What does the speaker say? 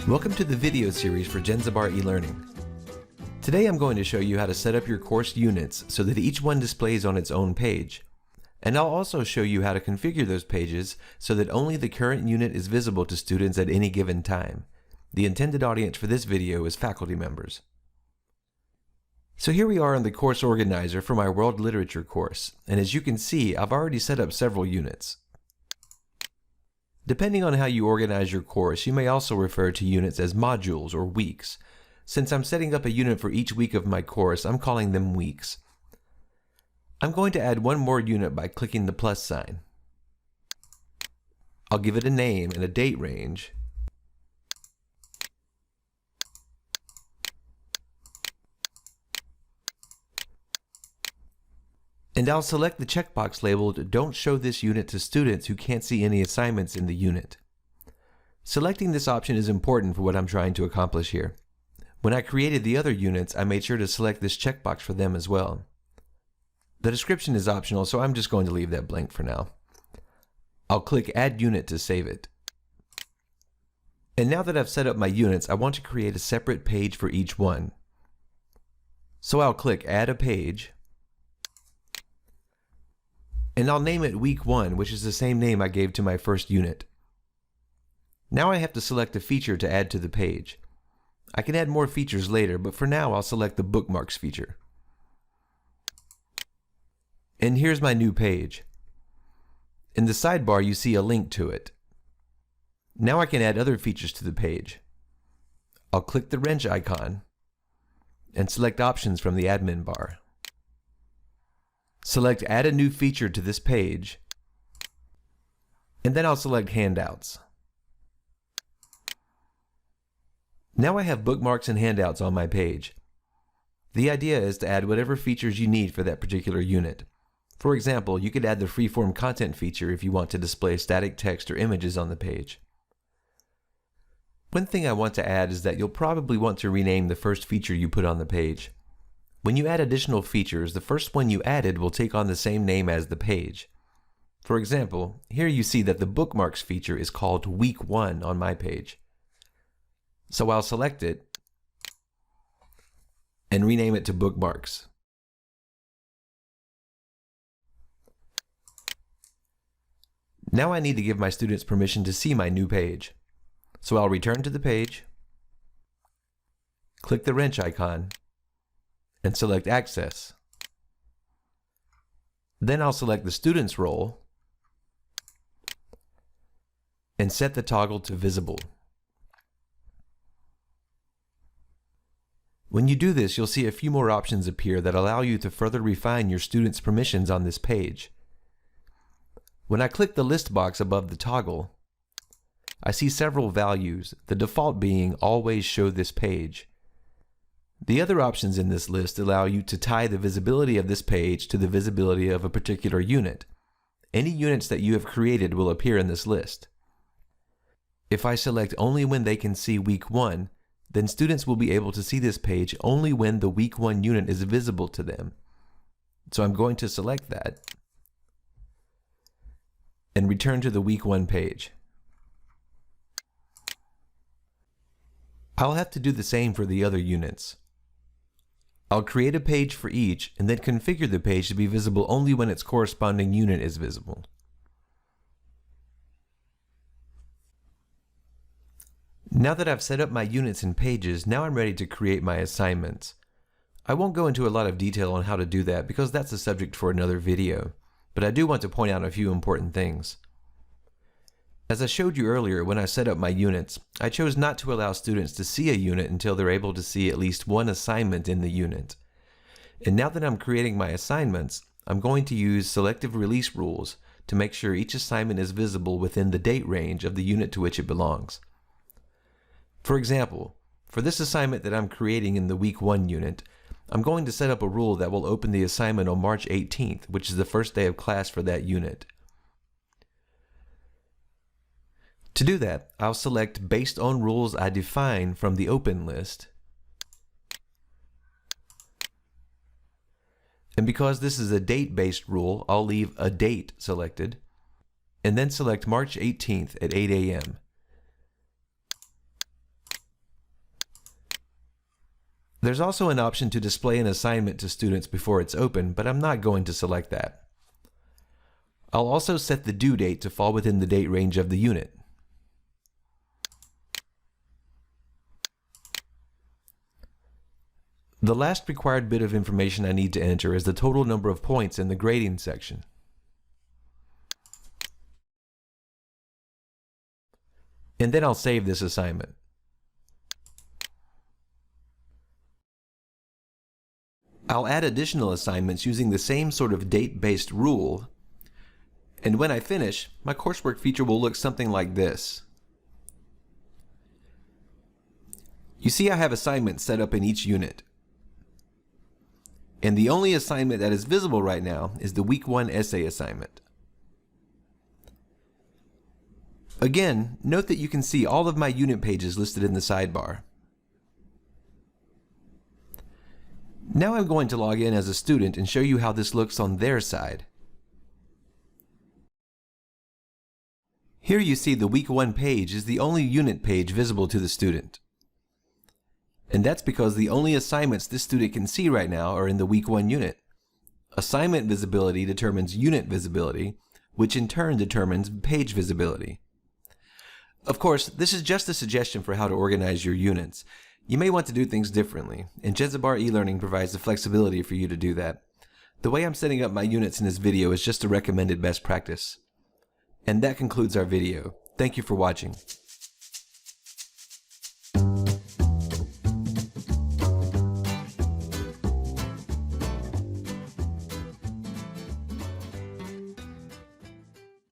Welcome to the video series for JenzaBar eLearning. Today I'm going to show you how to set up your course units so that each one displays on its own page. And I'll also show you how to configure those pages so that only the current unit is visible to students at any given time. The intended audience for this video is faculty members. So here we are in the course organizer for my World Literature course, and as you can see, I've already set up several units. Depending on how you organize your course, you may also refer to units as modules or weeks. Since I'm setting up a unit for each week of my course, I'm calling them weeks. I'm going to add one more unit by clicking the plus sign. I'll give it a name and a date range. And I'll select the checkbox labeled "Don't show this unit to students who can't see any assignments in the unit." Selecting this option is important for what I'm trying to accomplish here. When I created the other units, I made sure to select this checkbox for them as well. The description is optional, so I'm just going to leave that blank for now. I'll click Add Unit to save it. And now that I've set up my units, I want to create a separate page for each one. So I'll click Add a Page, and I'll name it Week 1, which is the same name I gave to my first unit. Now I have to select a feature to add to the page. I can add more features later, but for now I'll select the Bookmarks feature. And here's my new page. In the sidebar you see a link to it. Now I can add other features to the page. I'll click the wrench icon and select Options from the admin bar. Select Add a New Feature to this page, and then I'll select Handouts. Now I have bookmarks and handouts on my page. The idea is to add whatever features you need for that particular unit. For example, you could add the Freeform Content feature if you want to display static text or images on the page. One thing I want to add is that you'll probably want to rename the first feature you put on the page. When you add additional features, the first one you added will take on the same name as the page. For example, here you see that the Bookmarks feature is called Week 1 on my page. So I'll select it and rename it to Bookmarks. Now I need to give my students permission to see my new page. So I'll return to the page, click the wrench icon, and select Access. Then I'll select the student's role and set the toggle to Visible. When you do this, you'll see a few more options appear that allow you to further refine your students' permissions on this page. When I click the list box above the toggle, I see several values, the default being Always Show This Page. The other options in this list allow you to tie the visibility of this page to the visibility of a particular unit. Any units that you have created will appear in this list. If I select only when they can see Week 1, then students will be able to see this page only when the Week 1 unit is visible to them. So I'm going to select that and return to the Week 1 page. I'll have to do the same for the other units. I'll create a page for each and then configure the page to be visible only when its corresponding unit is visible. Now that I've set up my units and pages, now I'm ready to create my assignments. I won't go into a lot of detail on how to do that because that's a subject for another video, but I do want to point out a few important things. As I showed you earlier, when I set up my units, I chose not to allow students to see a unit until they're able to see at least one assignment in the unit. And now that I'm creating my assignments, I'm going to use selective release rules to make sure each assignment is visible within the date range of the unit to which it belongs. For example, for this assignment that I'm creating in the Week 1 unit, I'm going to set up a rule that will open the assignment on March 18th, which is the first day of class for that unit. To do that, I'll select Based on Rules I Define from the Open list. And because this is a date-based rule, I'll leave a date selected, and then select March 18th at 8 a.m. There's also an option to display an assignment to students before it's open, but I'm not going to select that. I'll also set the due date to fall within the date range of the unit. The last required bit of information I need to enter is the total number of points in the grading section. And then I'll save this assignment. I'll add additional assignments using the same sort of date-based rule, and when I finish, my coursework feature will look something like this. You see I have assignments set up in each unit. And the only assignment that is visible right now is the Week 1 essay assignment. Again, note that you can see all of my unit pages listed in the sidebar. Now I'm going to log in as a student and show you how this looks on their side. Here you see the Week 1 page is the only unit page visible to the student. And that's because the only assignments this student can see right now are in the Week 1 unit. Assignment visibility determines unit visibility, which in turn determines page visibility. Of course, this is just a suggestion for how to organize your units. You may want to do things differently, and MyJenzabar eLearning provides the flexibility for you to do that. The way I'm setting up my units in this video is just a recommended best practice. And that concludes our video. Thank you for watching.